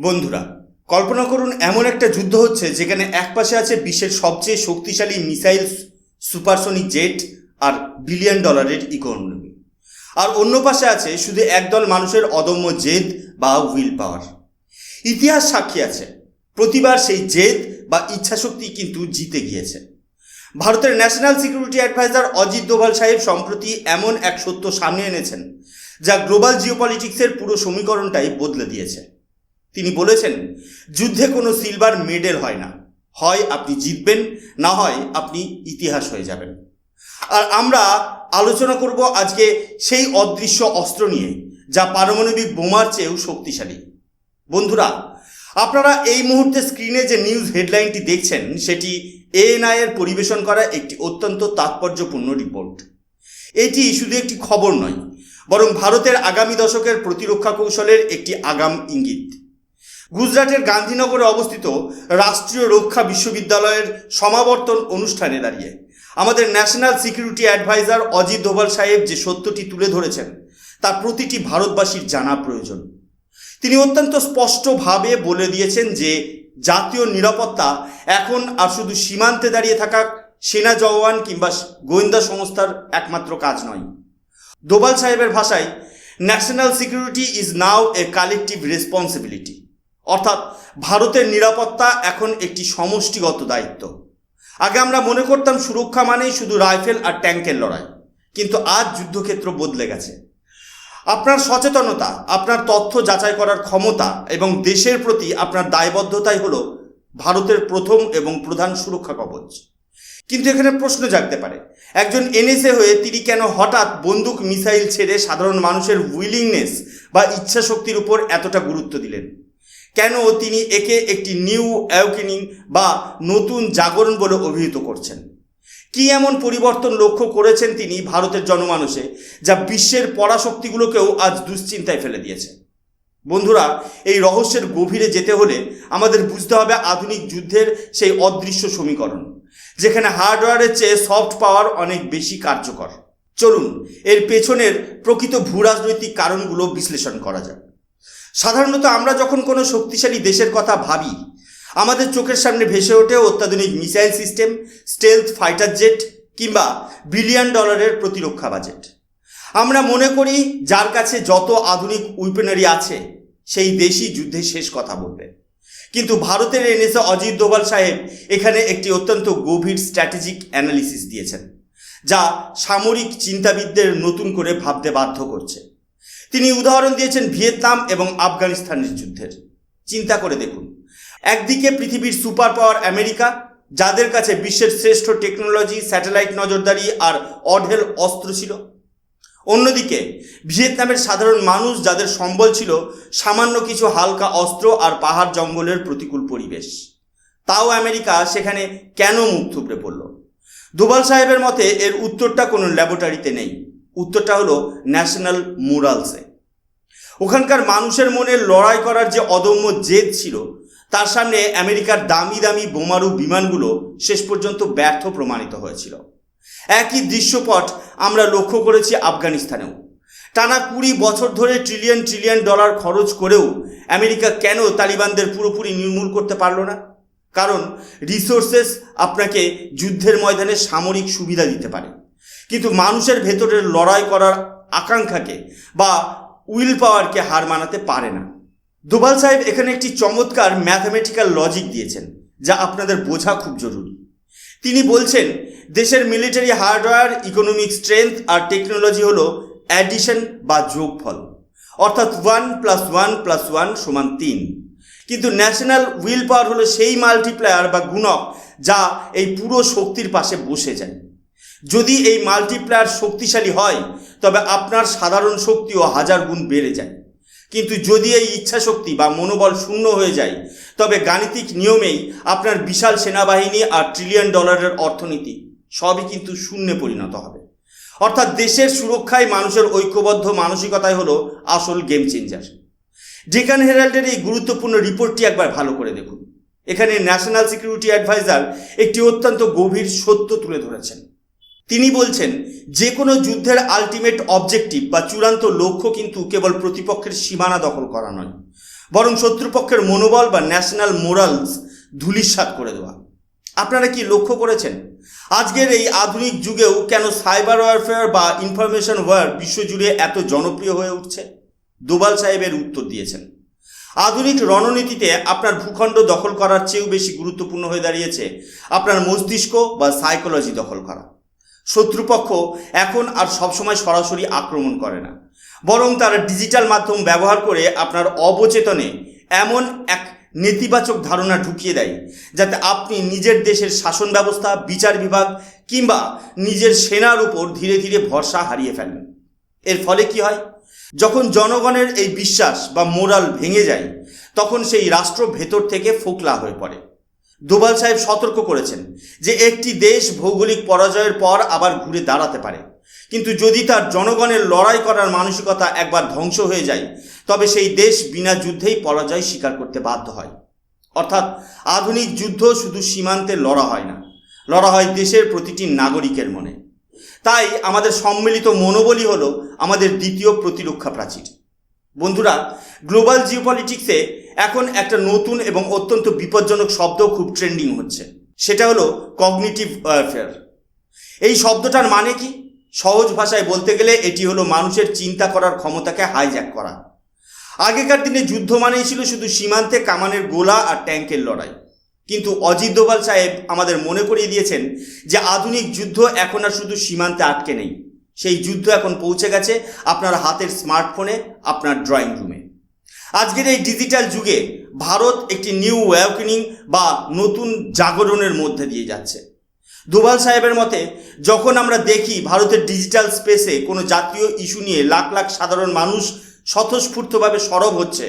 বন্ধুরা, কল্পনা করুন এমন একটা যুদ্ধ হচ্ছে যেখানে এক পাশে আছে বিশ্বের সবচেয়ে শক্তিশালী মিসাইল, সুপারসনিক জেট আর বিলিয়ন ডলারের ইকোনমি, আর অন্য পাশে আছে শুধু একদল মানুষের অদম্য জেদ বা উইল পাওয়ার। ইতিহাস সাক্ষী আছে, প্রতিবার সেই জেদ বা ইচ্ছাশক্তি কিন্তু জিতে গিয়েছে। ভারতের national security adviser Ajit Doval সাহেব সম্প্রতি এমন এক সত্য সামনে এনেছেন যা গ্লোবাল জিওপলিটিক্সের পুরো সমীকরণটাই বদলে দিয়েছে। তিনি বলেছেন, যুদ্ধে কোনো সিলভার মেডেল হয় না, হয় আপনি জিতবেন, না হয় আপনি ইতিহাস হয়ে যাবেন। আর আমরা আলোচনা করব আজকে সেই অদৃশ্য অস্ত্র নিয়ে যা পারমাণবিক বোমার চেয়েও শক্তিশালী। বন্ধুরা, আপনারা এই মুহূর্তে স্ক্রিনে যে নিউজ হেডলাইনটি দেখছেন সেটি ANI এর পরিবেশন করা একটি অত্যন্ত তাৎপর্যপূর্ণ রিপোর্ট। এটি শুধু একটি খবর নয়, বরং ভারতের আগামী দশকের প্রতিরক্ষা কৌশলের একটি আগাম ইঙ্গিত। গুজরাটের গান্ধীনগরে অবস্থিত রাষ্ট্রীয় রক্ষা বিশ্ববিদ্যালয়ের সমাবর্তন অনুষ্ঠানে দাঁড়িয়ে আমাদের national security adviser Ajit Doval সাহেব যে সত্যটি তুলে ধরেছেন তা প্রতিটি ভারতবাসীর জানা প্রয়োজন। তিনি অত্যন্ত স্পষ্টভাবে বলে দিয়েছেন যে জাতীয় নিরাপত্তা এখন আর শুধু সীমান্তে দাঁড়িয়ে থাকা সেনা জওয়ান কিংবা গোয়েন্দা সংস্থার একমাত্র কাজ নয়। দোভাল সাহেবের ভাষায়, national security is now a collective responsibility, অর্থাৎ ভারতের নিরাপত্তা এখন একটি সমষ্টিগত দায়িত্ব। আগে আমরা মনে করতাম সুরক্ষা মানেই শুধু রাইফেল আর ট্যাঙ্কের লড়াই, কিন্তু আজ যুদ্ধক্ষেত্র বদলে গেছে। আপনার সচেতনতা, আপনার তথ্য যাচাই করার ক্ষমতা এবং দেশের প্রতি আপনার দায়বদ্ধতাই হলো ভারতের প্রথম এবং প্রধান সুরক্ষা কবচ। কিন্তু এখানে প্রশ্ন জাগতে পারে, একজন NSA হয়ে তিনি কেন হঠাৎ বন্দুক মিসাইল ছেড়ে সাধারণ মানুষের উইলিংনেস বা ইচ্ছা শক্তির উপর এতটা গুরুত্ব দিলেন? কেন তিনি একে একটি নিউ অ্যাওয়েকেনিং বা নতুন জাগরণ বলে অভিহিত করছেন? কি এমন পরিবর্তন লক্ষ্য করেছেন তিনি ভারতের জনমানসে যা বিশ্বের পরাশক্তিগুলোকেও আজ দুশ্চিন্তায় ফেলে দিয়েছে? বন্ধুরা, এই রহস্যের গভীরে যেতে হলে আমাদের বুঝতে হবে আধুনিক যুদ্ধের সেই অদৃশ্য সমীকরণ, যেখানে হার্ডওয়্যারের চেয়ে সফট পাওয়ার অনেক বেশি কার্যকর। চলুন এর পেছনের প্রকৃত ভূরাজনৈতিক কারণগুলো বিশ্লেষণ করা যাক। সাধারণত আমরা যখন কোনো শক্তিশালী দেশের কথা ভাবি, আমাদের চোখের সামনে ভেসে ওঠে অত্যাধুনিক missile system, stealth fighter jet কিংবা বিলিয়ন ডলারের প্রতিরক্ষা বাজেট। আমরা মনে করি যার কাছে যত আধুনিক উইপেনারি আছে সেই দেশই যুদ্ধে শেষ কথা বলবে। কিন্তু ভারতের NSA অজিত দোভাল সাহেব এখানে একটি অত্যন্ত গভীর স্ট্র্যাটেজিক অ্যানালিসিস দিয়েছেন, যা সামরিক চিন্তাবিদদের নতুন করে ভাবতে বাধ্য করছে। তিনি উদাহরণ দিয়েছেন ভিয়েতনাম এবং আফগানিস্তানের যুদ্ধের। চিন্তা করে দেখুন, একদিকে পৃথিবীর সুপার পাওয়ার আমেরিকা, যাদের কাছে বিশ্বের শ্রেষ্ঠ টেকনোলজি, স্যাটেলাইট নজরদারি আর অঢেল অস্ত্র ছিল। অন্যদিকে ভিয়েতনামের সাধারণ মানুষ, যাদের সম্বল ছিল সামান্য কিছু হালকা অস্ত্র আর পাহাড় জঙ্গলের প্রতিকূল পরিবেশ। তাও আমেরিকা সেখানে কেন মুখ থুবড়ে পড়ল? দোভাল সাহেবের মতে এর উত্তরটা কোনো ল্যাবরেটরিতে নেই, উত্তরটা হলো ন্যাশনাল মোরালসে। ওখানকার মানুষের মনে লড়াই করার যে অদম্য জেদ ছিল, তার সামনে আমেরিকার দামি দামি বোমারু বিমানগুলো শেষ পর্যন্ত ব্যর্থ প্রমাণিত হয়েছিল। একই দৃশ্যপট আমরা লক্ষ্য করেছি আফগানিস্তানেও। টানা 20 বছর ধরে ট্রিলিয়ন ট্রিলিয়ন ডলার খরচ করেও আমেরিকা কেন তালিবানদের পুরোপুরি নির্মূল করতে পারল না? কারণ রিসোর্সেস আপনাকে যুদ্ধের ময়দানে সামরিক সুবিধা দিতে পারে, কিন্তু মানুষের ভেতরের লড়াই করার আকাঙ্ক্ষাকে বা উইল পাওয়ারকে হার মানাতে পারে না। দোভাল সাহেব এখানে একটি চমৎকার ম্যাথমেটিক্যাল লজিক দিয়েছেন, যা আপনাদের বোঝা খুব জরুরি। তিনি বলছেন, দেশের মিলিটারি হার্ডওয়্যার, ইকোনমিক স্ট্রেংথ আর টেকনোলজি হলো অ্যাডিশন বা যোগফল, অর্থাৎ 1 + 1 + 1 = 3। কিন্তু ন্যাশনাল উইল পাওয়ার হলো সেই মাল্টিপ্লায়ার বা গুণক যা এই পুরো শক্তির পাশে বসে যায়। যদি এই মাল্টিপ্লায়ার শক্তিশালী হয় তবে আপনার সাধারণ শক্তিও 1000 গুণ বেড়ে যায়। কিন্তু যদি এই ইচ্ছা শক্তি বা মনোবল শূন্য হয়ে যায় তবে গাণিতিক নিয়মেই আপনার বিশাল সেনাবাহিনী আর ট্রিলিয়ন ডলারের অর্থনীতি সবই কিন্তু শূন্যে পরিণত হবে। অর্থাৎ দেশের সুরক্ষায় মানুষের ঐক্যবদ্ধ মানসিকতাই হলো আসল গেম চেঞ্জার। ডেকান হেরাল্ডের এই গুরুত্বপূর্ণ রিপোর্টটি একবার ভালো করে দেখুন। এখানে ন্যাশনাল সিকিউরিটি অ্যাডভাইজার একটি অত্যন্ত গভীর সত্য তুলে ধরেছেন। তিনি বলছেন যে কোনো যুদ্ধের আলটিমেট অবজেক্টিভ বা চূড়ান্ত লক্ষ্য কিন্তু কেবল প্রতিপক্ষের সীমানা দখল করা নয়, বরং শত্রুপক্ষের মনোবল বা ন্যাশনাল মোরালস ধূলিসাৎ করে দেওয়া। আপনারা কি লক্ষ্য করেছেন আজকের এই আধুনিক যুগেও কেন সাইবার ওয়ারফেয়ার বা ইনফরমেশন ওয়ার বিশ্বজুড়ে এত জনপ্রিয় হয়ে উঠছে? দোভাল সাহেবের উত্তর দিয়েছেন, আধুনিক রণনীতিতে আপনার ভূখণ্ড দখল করার চেয়েও বেশি গুরুত্বপূর্ণ হয়ে দাঁড়িয়েছে আপনার মস্তিষ্ক বা সাইকোলজি দখল করা। শত্রুপক্ষ এখন আর সবসময় সরাসরি আক্রমণ করে না, বরং তারা ডিজিটাল মাধ্যম ব্যবহার করে আপনার অবচেতনে এমন এক নেতিবাচক ধারণা ঢুকিয়ে দেয় যাতে আপনি নিজের দেশের শাসন ব্যবস্থা, বিচার বিভাগ কিংবা নিজের সেনার উপর ধীরে ধীরে ভরসা হারিয়ে ফেলেন। এর ফলে কি হয়? যখন জনগণের এই বিশ্বাস বা মোরাল ভেঙে যায়, তখন সেই রাষ্ট্র ভেতর থেকে ফোকলা হয়ে পড়ে। দোভাল সাহেব সতর্ক করেছেন যে একটি দেশ ভৌগোলিক পরাজয়ের পর আবার ঘুরে দাঁড়াতে পারে, কিন্তু যদি তার জনগণের লড়াই করার মানসিকতা একবার ধ্বংস হয়ে যায়, তবে সেই দেশ বিনা যুদ্ধেই পরাজয় স্বীকার করতে বাধ্য হয়। অর্থাৎ আধুনিক যুদ্ধ শুধু সীমান্তে লড়া হয় না, লড়া হয় দেশের প্রতিটি নাগরিকের মনে। তাই আমাদের সম্মিলিত মনোবলই হলো আমাদের দ্বিতীয় প্রতিরক্ষা প্রাচীর। বন্ধুরা, গ্লোবাল জিওপলিটিক্সে এখন একটা নতুন এবং অত্যন্ত বিপজ্জনক শব্দ খুব ট্রেন্ডিং হচ্ছে, সেটা হলো কগনিটিভ ওয়ারফেয়ার। এই শব্দটার মানে কি? সহজ ভাষায় বলতে গেলে এটি হলো মানুষের চিন্তা করার ক্ষমতাকে হাইজ্যাক করা। আগেকার দিনে যুদ্ধ মানেই ছিল শুধু সীমান্তে কামানের গোলা আর ট্যাঙ্কের লড়াই, কিন্তু অজিত দোভাল সাহেব আমাদের মনে করিয়ে দিয়েছেন যে আধুনিক যুদ্ধ এখন আর শুধু সীমান্তে আটকে নেই, সেই যুদ্ধ এখন পৌঁছে গেছে আপনার হাতের স্মার্টফোনে, আপনার ড্রয়িং রুমে। আজকের এই ডিজিটাল যুগে ভারত একটি নিউ অ্যাওয়েকেনিং বা নতুন জাগরণের মধ্যে দিয়ে যাচ্ছে। দোভাল সাহেবের মতে, যখন আমরা দেখি ভারতের ডিজিটাল স্পেসে কোনো জাতীয় ইস্যু নিয়ে লাখ লাখ সাধারণ মানুষ স্বতঃস্ফূর্তভাবে সরব হচ্ছে,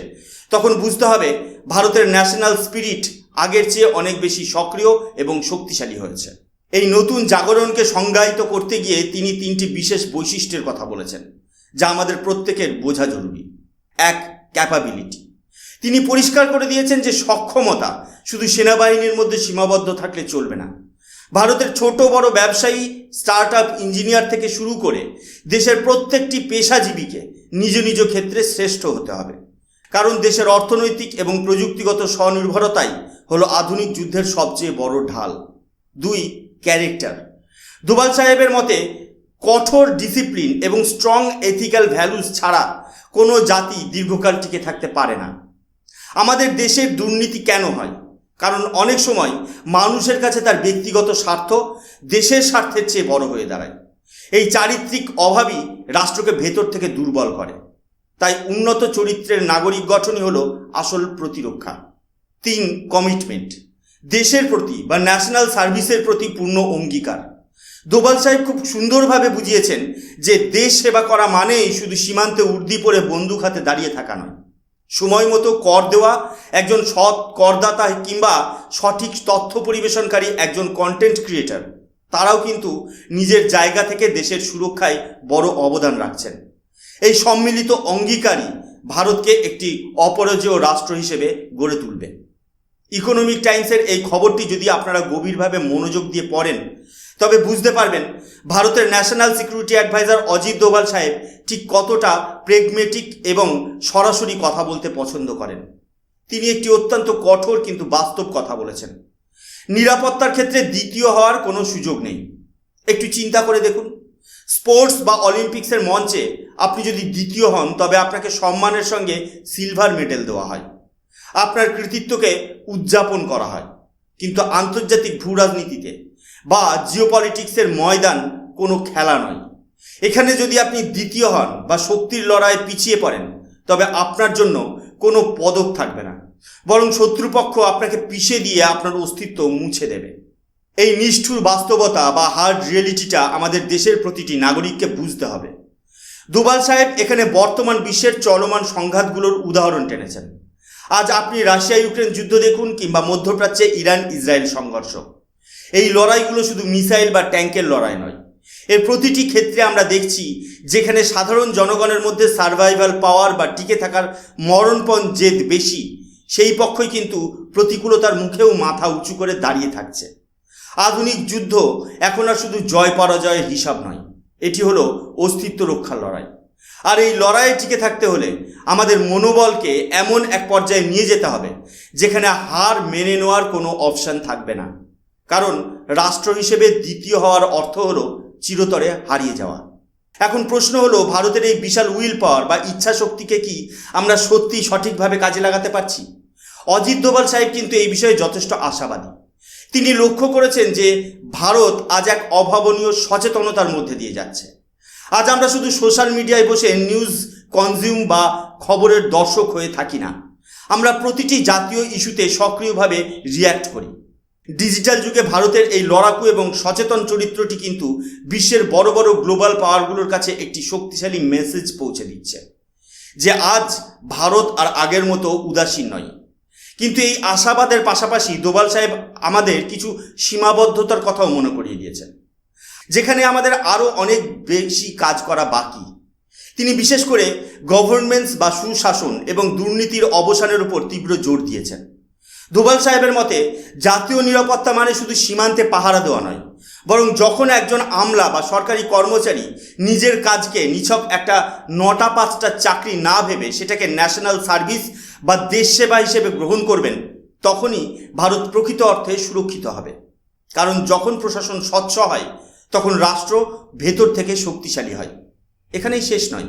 তখন বুঝতে হবে ভারতের ন্যাশনাল স্পিরিট আগের চেয়ে অনেক বেশি সক্রিয় এবং শক্তিশালী হয়েছে। এই নতুন জাগরণকে সংজ্ঞায়িত করতে গিয়ে তিনি তিনটি বিশেষ বৈশিষ্ট্যের কথা বলেছেন, যা আমাদের প্রত্যেকের বোঝা জরুরি। এক, ক্যাপাবিলিটি। তিনি পরিষ্কার করে দিয়েছেন যে সক্ষমতা শুধু সেনাবাহিনীর মধ্যে সীমাবদ্ধ থাকলে চলবে না। ভারতের ছোট বড় ব্যবসায়ী, স্টার্ট আপ, ইঞ্জিনিয়ার থেকে শুরু করে দেশের প্রত্যেকটি পেশাজীবীকে নিজ নিজ ক্ষেত্রে শ্রেষ্ঠ হতে হবে, কারণ দেশের অর্থনৈতিক এবং প্রযুক্তিগত স্বনির্ভরতাই হলো আধুনিক যুদ্ধের সবচেয়ে বড় ঢাল। দুই, ক্যারেক্টার। দোভাল সাহেবের মতে, কঠোর ডিসিপ্লিন এবং স্ট্রং এথিক্যাল ভ্যালুস ছাড়া কোনো জাতি দীর্ঘকাল টিকে থাকতে পারে না। আমাদের দেশের দুর্নীতি কেন হয়? কারণ অনেক সময় মানুষের কাছে তার ব্যক্তিগত স্বার্থ দেশের স্বার্থের চেয়ে বড় হয়ে দাঁড়ায়। এই চারিত্রিক অভাবই রাষ্ট্রকে ভেতর থেকে দুর্বল করে। তাই উন্নত চরিত্রের নাগরিক গঠনই হলো আসল প্রতিরক্ষা। তিন, কমিটমেন্ট। দেশের প্রতি বা ন্যাশনাল সার্ভিসের প্রতি পূর্ণ অঙ্গীকার। দোভাল সাহেব খুব সুন্দরভাবে বুঝিয়েছেন যে দেশ সেবা করা মানেই শুধু সীমান্তে উর্দি পরে বন্দুক হাতে দাঁড়িয়ে থাকা নয়। সময় মতো কর দেওয়া, একজন সৎ করদাতা কিংবা সঠিক তথ্য পরিবেশনকারী একজন কন্টেন্ট ক্রিয়েটর, তারাও কিন্তু নিজের জায়গা থেকে দেশের সুরক্ষায় বড় অবদান রাখছেন। এই সম্মিলিত অঙ্গীকারই ভারতকে একটি অপরাজেয় রাষ্ট্র হিসেবে গড়ে তুলবে। ইকোনমিক টাইমসের এই খবরটি যদি আপনারা গভীরভাবে মনোযোগ দিয়ে পড়েন, তবে বুঝতে পারবেন ভারতের national security adviser Ajit Doval সাহেব ঠিক কতটা প্রেগমেটিক এবং সরাসরি কথা বলতে পছন্দ করেন। তিনি একটি অত্যন্ত কঠোর কিন্তু বাস্তব কথা বলেছেন। নিরাপত্তার ক্ষেত্রে দ্বিতীয় হওয়ার কোনো সুযোগ নেই। একটু চিন্তা করে দেখুন, স্পোর্টস বা অলিম্পিক্সের মঞ্চে আপনি যদি দ্বিতীয় হন, তবে আপনাকে সম্মানের সঙ্গে সিলভার মেডেল দেওয়া হয়, আপনার কৃতিত্বকে উদযাপন করা হয়। কিন্তু আন্তর্জাতিক ভূ রাজনীতিতে বা জিওপলিটিক্সের ময়দান কোনো খেলা নয়। এখানে যদি আপনি দ্বিতীয় হন বা শক্তির লড়াইয়ে পিছিয়ে পড়েন, তবে আপনার জন্য কোনো পদক থাকবে না, বরং শত্রুপক্ষ আপনাকে পিষে দিয়ে আপনার অস্তিত্ব মুছে দেবে। এই নিষ্ঠুর বাস্তবতা বা হার্ড রিয়েলিটিটা আমাদের দেশের প্রতিটি নাগরিককে বুঝতে হবে। দোভাল সাহেব এখানে বর্তমান বিশ্বের চলমান সংঘাতগুলোর উদাহরণ টেনেছেন। আজ আপনি রাশিয়া ইউক্রেন যুদ্ধ দেখুন কিংবা মধ্যপ্রাচ্যে ইরান ইসরায়েল সংঘর্ষ। এই লড়াইগুলো শুধু মিসাইল বা ট্যাঙ্কের লড়াই নয়। এর প্রতিটি ক্ষেত্রে আমরা দেখছি যেখানে সাধারণ জনগণের মধ্যে সার্ভাইভাল পাওয়ার বা টিকে থাকার মরণপণ জেদ বেশি, সেই পক্ষই কিন্তু প্রতিকূলতার মুখেও মাথা উঁচু করে দাঁড়িয়ে থাকছে। আধুনিক যুদ্ধ এখন আর শুধু জয় পরাজয়ের হিসাব নয়, এটি হলো অস্তিত্ব রক্ষার লড়াই। আর এই লড়াইয়ে টিকে থাকতে হলে আমাদের মনোবলকে এমন এক পর্যায়ে নিয়ে যেতে হবে যেখানে হার মেনে নেওয়ার কোনো অপশান থাকবে না। কারণ রাষ্ট্র হিসেবে দ্বিতীয় হওয়ার অর্থ হলো চিরতরে হারিয়ে যাওয়া। এখন প্রশ্ন হলো, ভারতের এই বিশাল উইল পাওয়ার বা ইচ্ছা শক্তিকে কি আমরা সত্যি সঠিকভাবে কাজে লাগাতে পারছি? অজিত দোভাল সাহেব কিন্তু এই বিষয়ে যথেষ্ট আশাবাদী। তিনি লক্ষ্য করেছেন যে ভারত আজ এক অভাবনীয় সচেতনতার মধ্যে দিয়ে যাচ্ছে। আজ আমরা শুধু সোশ্যাল মিডিয়ায় বসে নিউজ কনজিউম বা খবরের দর্শক হয়ে থাকি না, আমরা প্রতিটি জাতীয় ইস্যুতে সক্রিয়ভাবে রিয়্যাক্ট করি। ডিজিটাল যুগে ভারতের এই লড়াকু এবং সচেতন চরিত্রটি কিন্তু বিশ্বের বড় বড় গ্লোবাল পাওয়ারগুলোর কাছে একটি শক্তিশালী মেসেজ পৌঁছে দিচ্ছে যে আজ ভারত আর আগের মতো উদাসীন নয়। কিন্তু এই আশাবাদের পাশাপাশি দোভাল সাহেব আমাদের কিছু সীমাবদ্ধতার কথাও মনে করিয়ে দিয়েছেন, যেখানে আমাদের আরও অনেক বেশি কাজ করা বাকি। তিনি বিশেষ করে গভর্নেন্স বা সুশাসন এবং দুর্নীতির অবসানের উপর তীব্র জোর দিয়েছেন। দোভাল সাহেবের মতে জাতীয় নিরাপত্তা মানে শুধু সীমান্তে পাহারা দেওয়া নয়, বরং যখন একজন আমলা বা সরকারি কর্মচারী নিজের কাজকে নিছক একটা 9টা-5টা চাকরি না ভেবে সেটাকে ন্যাশনাল সার্ভিস বা দেশ সেবা হিসেবে গ্রহণ করবেন, তখনই ভারত প্রকৃত অর্থে সুরক্ষিত হবে। কারণ যখন প্রশাসন স্বচ্ছ হয় তখন রাষ্ট্র ভেতর থেকে শক্তিশালী হয়। এখানেই শেষ নয়,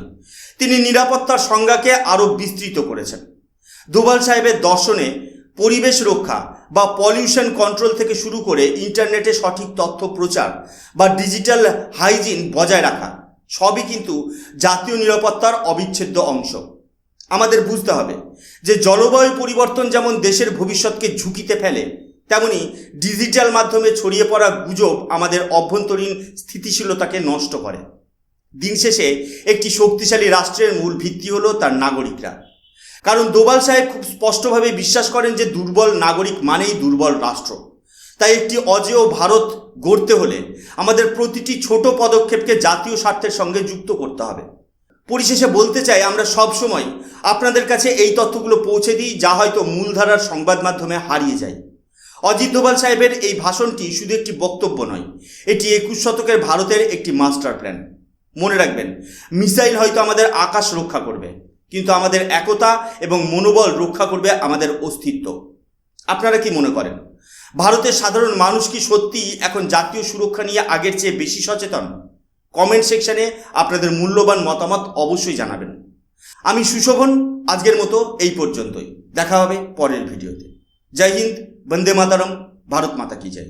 তিনি নিরাপত্তার সংজ্ঞাকে আরও বিস্তৃত করেছেন। দোভাল সাহেবের দর্শনে পরিবেশ রক্ষা বা পলিউশন কন্ট্রোল থেকে শুরু করে ইন্টারনেটে সঠিক তথ্য প্রচার বা ডিজিটাল হাইজিন বজায় রাখা সবই কিন্তু জাতীয় নিরাপত্তার অবিচ্ছেদ্য অংশ। আমাদের বুঝতে হবে যে জলবায়ু পরিবর্তন যেমন দেশের ভবিষ্যৎকে ঝুঁকিতে ফেলে, তেমনি ডিজিটাল মাধ্যমে ছড়িয়ে পড়া গুজব আমাদের অভ্যন্তরীণ স্থিতিশীলতাকে নষ্ট করে। দিন শেষে একটি শক্তিশালী রাষ্ট্রের মূল ভিত্তি হলো তার নাগরিকরা। কারণ দোভাল সাহেব খুব স্পষ্টভাবে বিশ্বাস করেন যে দুর্বল নাগরিক মানেই দুর্বল রাষ্ট্র। তাই একটি অজেয় ভারত গড়তে হলে আমাদের প্রতিটি ছোট পদক্ষেপকে জাতীয় স্বার্থের সঙ্গে যুক্ত করতে হবে। পরিশেষে বলতে চাই, আমরা সবসময় আপনাদের কাছে এই তথ্যগুলো পৌঁছে দিই যা হয়তো মূলধারার সংবাদ মাধ্যমে হারিয়ে যায়। অজিত দোভাল সাহেবের এই ভাষণটি শুধু একটি বক্তব্য নয়, এটি 21 শতকের ভারতের একটি মাস্টার প্ল্যান। মনে রাখবেন, মিসাইল হয়তো আমাদের আকাশ রক্ষা করবে, কিন্তু আমাদের একতা এবং মনোবল রক্ষা করবে আমাদের অস্তিত্ব। আপনারা কি মনে করেন, ভারতের সাধারণ মানুষ কি সত্যিই এখন জাতীয় সুরক্ষা নিয়ে আগের চেয়ে বেশি সচেতন? কমেন্ট সেকশনে আপনাদের মূল্যবান মতামত অবশ্যই জানাবেন। আমি সুশোভন, আজকের মতো এই পর্যন্তই। দেখা হবে পরের ভিডিওতে। জয় হিন্দ, বন্দে মাতরম, ভারত মাতা কি জয়।